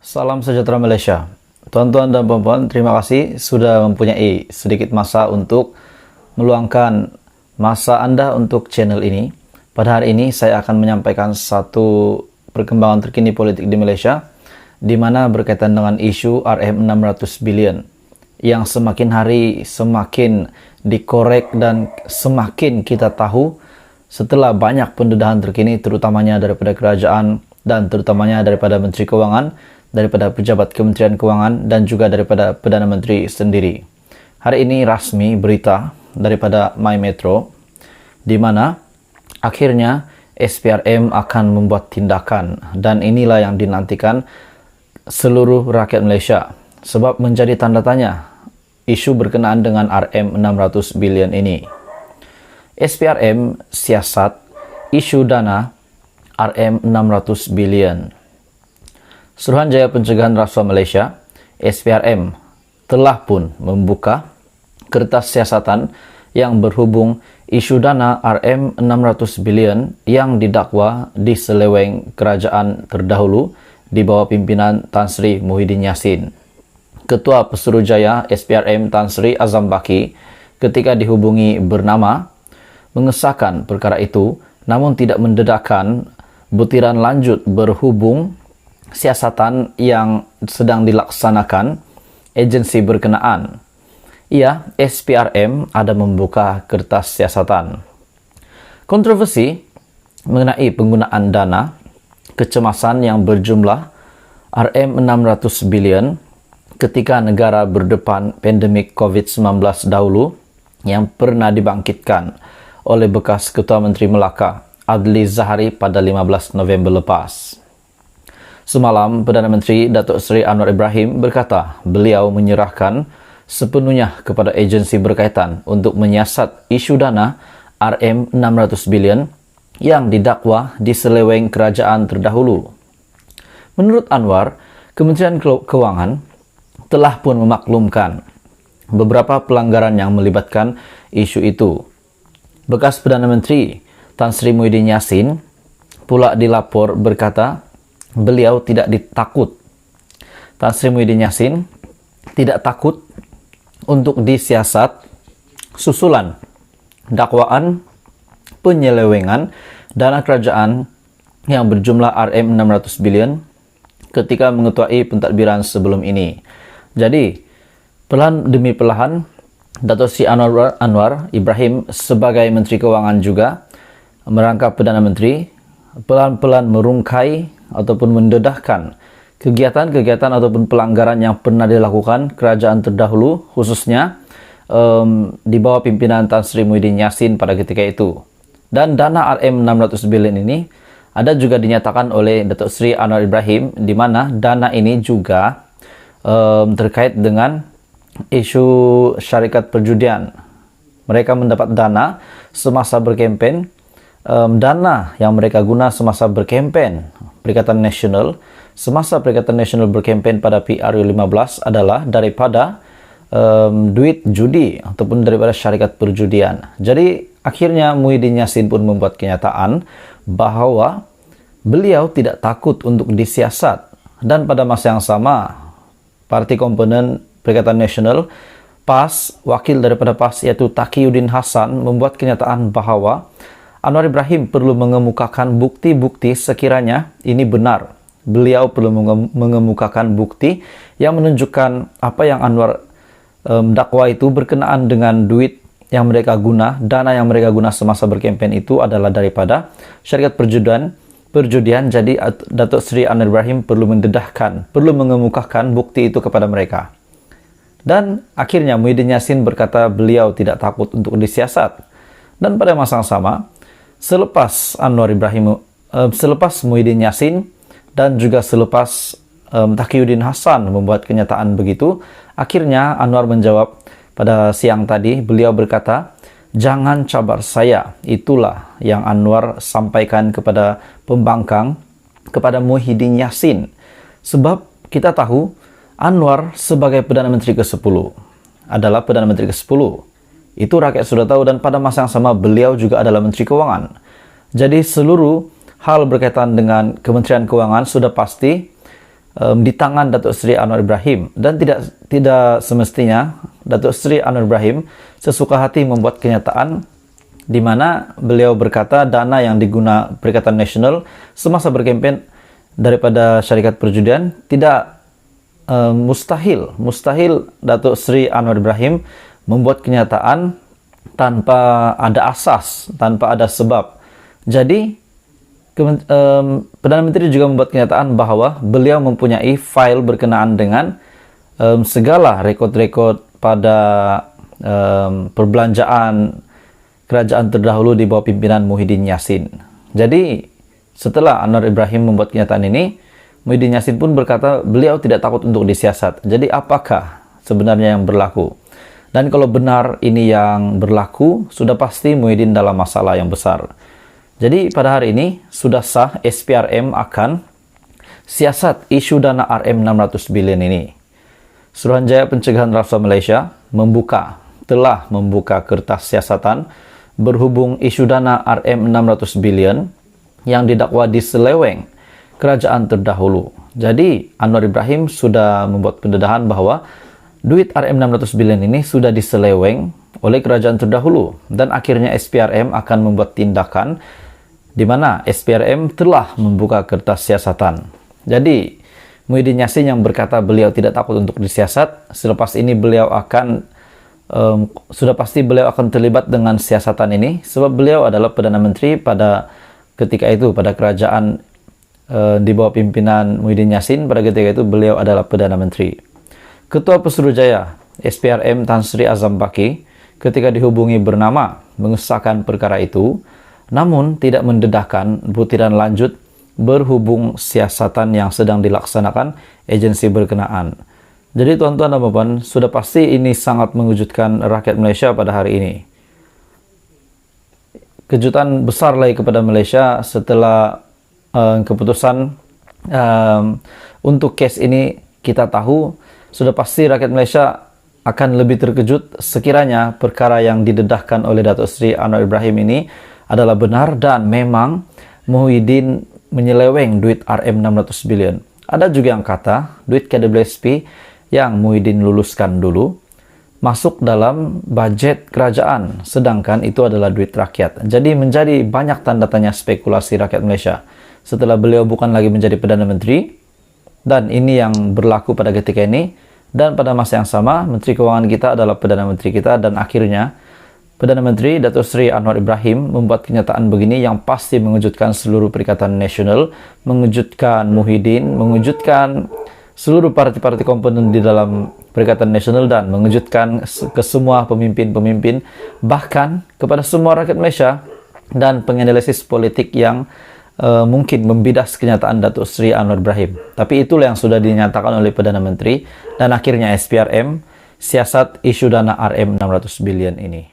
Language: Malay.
Salam sejahtera Malaysia. Tuan-tuan dan puan-puan, terima kasih sudah mempunyai sedikit masa untuk meluangkan masa Anda untuk channel ini. Pada hari ini saya akan menyampaikan satu perkembangan terkini politik di Malaysia di mana berkaitan dengan isu RM600 billion yang semakin hari semakin dikorek dan semakin kita tahu setelah banyak pendedahan terkini terutamanya daripada kerajaan dan terutamanya daripada Menteri Kewangan, daripada pejabat Kementerian Kewangan dan juga daripada Perdana Menteri sendiri. Hari ini rasmi berita daripada My Metro di mana akhirnya SPRM akan membuat tindakan dan inilah yang dinantikan seluruh rakyat Malaysia sebab menjadi tanda tanya isu berkenaan dengan RM600 billion ini. SPRM siasat isu dana RM600 billion. Suruhanjaya Pencegahan Rasuah Malaysia, SPRM, telah pun membuka kertas siasatan yang berhubung isu dana RM600 billion yang didakwa diseleweng kerajaan terdahulu di bawah pimpinan Tan Sri Muhyiddin Yassin. Ketua Pesuruhjaya SPRM Tan Sri Azam Baki ketika dihubungi bernama mengesahkan perkara itu namun tidak mendedahkan butiran lanjut berhubung siasatan yang sedang dilaksanakan agensi berkenaan. Ia, SPRM, ada membuka kertas siasatan. Kontroversi mengenai penggunaan dana kecemasan yang berjumlah RM600 billion ketika negara berdepan pandemik COVID-19 dahulu yang pernah dibangkitkan oleh bekas Ketua Menteri Melaka, Adli Zahari pada 15 November lepas. Semalam, Perdana Menteri Datuk Seri Anwar Ibrahim berkata beliau menyerahkan sepenuhnya kepada agensi berkaitan untuk menyiasat isu dana RM600 billion yang didakwa diseleweng kerajaan terdahulu. Menurut Anwar, Kementerian Kewangan telah pun memaklumkan beberapa pelanggaran yang melibatkan isu itu. Bekas Perdana Menteri Tan Sri Muhyiddin Yassin pula dilapor berkata beliau tidak ditakut. Tan Sri Muhyiddin Yassin tidak takut untuk disiasat susulan dakwaan penyelewengan dana kerajaan yang berjumlah RM600 billion ketika mengetuai pentadbiran sebelum ini. Jadi, perlahan demi perlahan Datuk Seri Anwar Ibrahim sebagai Menteri Kewangan juga merangkap Perdana Menteri pelan-pelan merungkai ataupun mendedahkan kegiatan-kegiatan ataupun pelanggaran yang pernah dilakukan kerajaan terdahulu khususnya di bawah pimpinan Tan Sri Muhyiddin Yassin pada ketika itu. Dan dana RM600 billion ini ada juga dinyatakan oleh Datuk Seri Anwar Ibrahim di mana dana ini juga terkait dengan isu syarikat perjudian. Mereka mendapat dana semasa berkempen. Dana yang mereka guna semasa berkempen Perikatan Nasional semasa Perikatan Nasional berkempen pada PRU15 adalah daripada duit judi ataupun daripada syarikat perjudian. Jadi akhirnya Muhyiddin Yassin pun membuat kenyataan bahawa beliau tidak takut untuk disiasat dan pada masa yang sama parti komponen Perikatan Nasional PAS, wakil daripada PAS iaitu Taqiyuddin Hasan membuat kenyataan bahawa Anwar Ibrahim perlu mengemukakan bukti-bukti sekiranya ini benar. Beliau perlu mengemukakan bukti yang menunjukkan apa yang Anwar dakwa itu berkenaan dengan duit yang mereka guna, dana yang mereka guna semasa berkempen itu adalah daripada syarikat perjudian. Jadi Datuk Seri Anwar Ibrahim perlu mendedahkan, perlu mengemukakan bukti itu kepada mereka. Dan akhirnya Muhyiddin Yassin berkata beliau tidak takut untuk disiasat. Dan pada masa yang sama, selepas Muhyiddin Yassin dan juga selepas Taqiyuddin Hasan membuat kenyataan begitu, akhirnya Anwar menjawab pada siang tadi, beliau berkata, jangan cabar saya. Itulah yang Anwar sampaikan kepada pembangkang, kepada Muhyiddin Yassin. Sebab kita tahu Anwar sebagai Perdana Menteri ke-10 adalah Perdana Menteri ke-10. Itu rakyat sudah tahu dan pada masa yang sama beliau juga adalah Menteri Kewangan. Jadi seluruh hal berkaitan dengan Kementerian Kewangan sudah pasti di tangan Datuk Seri Anwar Ibrahim, dan tidak semestinya Datuk Seri Anwar Ibrahim sesuka hati membuat kenyataan di mana beliau berkata dana yang digunakan Perikatan Nasional semasa berkempen daripada syarikat perjudian tidak mustahil Datuk Seri Anwar Ibrahim membuat kenyataan tanpa ada asas, tanpa ada sebab. Jadi Perdana Menteri juga membuat kenyataan bahwa beliau mempunyai file berkenaan dengan segala rekod-rekod pada perbelanjaan kerajaan terdahulu di bawah pimpinan Muhyiddin Yassin. Jadi setelah Anwar Ibrahim membuat kenyataan ini, Muhyiddin Yassin pun berkata beliau tidak takut untuk disiasat. Jadi apakah sebenarnya yang berlaku? Dan kalau benar ini yang berlaku, sudah pasti Muhyiddin dalam masalah yang besar. Jadi pada hari ini sudah sah SPRM akan siasat isu dana RM 600 bilion ini. Suruhanjaya Pencegahan Rasuah Malaysia telah membuka kertas siasatan berhubung isu dana RM 600 bilion yang didakwa diseleweng kerajaan terdahulu. Jadi Anwar Ibrahim sudah membuat pendedahan bahwa duit RM 600 bilion ini sudah diseleweng oleh kerajaan terdahulu, dan akhirnya SPRM akan membuat tindakan di mana SPRM telah membuka kertas siasatan. Jadi Muhyiddin Yassin yang berkata beliau tidak takut untuk disiasat, selepas ini sudah pasti beliau akan terlibat dengan siasatan ini, sebab beliau adalah Perdana Menteri pada ketika itu, pada kerajaan di bawah pimpinan Muhyiddin Yassin. Pada ketika itu beliau adalah Perdana Menteri. Ketua Pesuruhjaya SPRM Tan Sri Azam Baki ketika dihubungi bernama mengesahkan perkara itu, namun tidak mendedahkan butiran lanjut berhubung siasatan yang sedang dilaksanakan agensi berkenaan. Jadi tuan-tuan dan puan-puan, sudah pasti ini sangat mengejutkan rakyat Malaysia pada hari ini. Kejutan besar lagi kepada Malaysia setelah keputusan untuk kes ini kita tahu, sudah pasti rakyat Malaysia akan lebih terkejut sekiranya perkara yang didedahkan oleh Datuk Seri Anwar Ibrahim ini adalah benar dan memang Muhyiddin menyeleweng duit RM 600 bilion. Ada juga yang kata duit KWSP yang Muhyiddin luluskan dulu masuk dalam budget kerajaan, sedangkan itu adalah duit rakyat. Jadi menjadi banyak tanda tanya spekulasi rakyat Malaysia setelah beliau bukan lagi menjadi Perdana Menteri, dan ini yang berlaku pada ketika ini. Dan pada masa yang sama, Menteri Keuangan kita adalah Perdana Menteri kita, dan akhirnya Perdana Menteri Datuk Seri Anwar Ibrahim membuat kenyataan begini yang pasti mengejutkan seluruh Perikatan Nasional, mengejutkan Muhyiddin, mengejutkan seluruh parti-parti komponen di dalam Perikatan Nasional, dan mengejutkan ke semua pemimpin-pemimpin, bahkan kepada semua rakyat Malaysia dan penganalisis politik yang mungkin membidas kenyataan Datuk Seri Anwar Ibrahim. Tapi itulah yang sudah dinyatakan oleh Perdana Menteri, dan akhirnya SPRM siasat isu dana RM 600 bilion ini.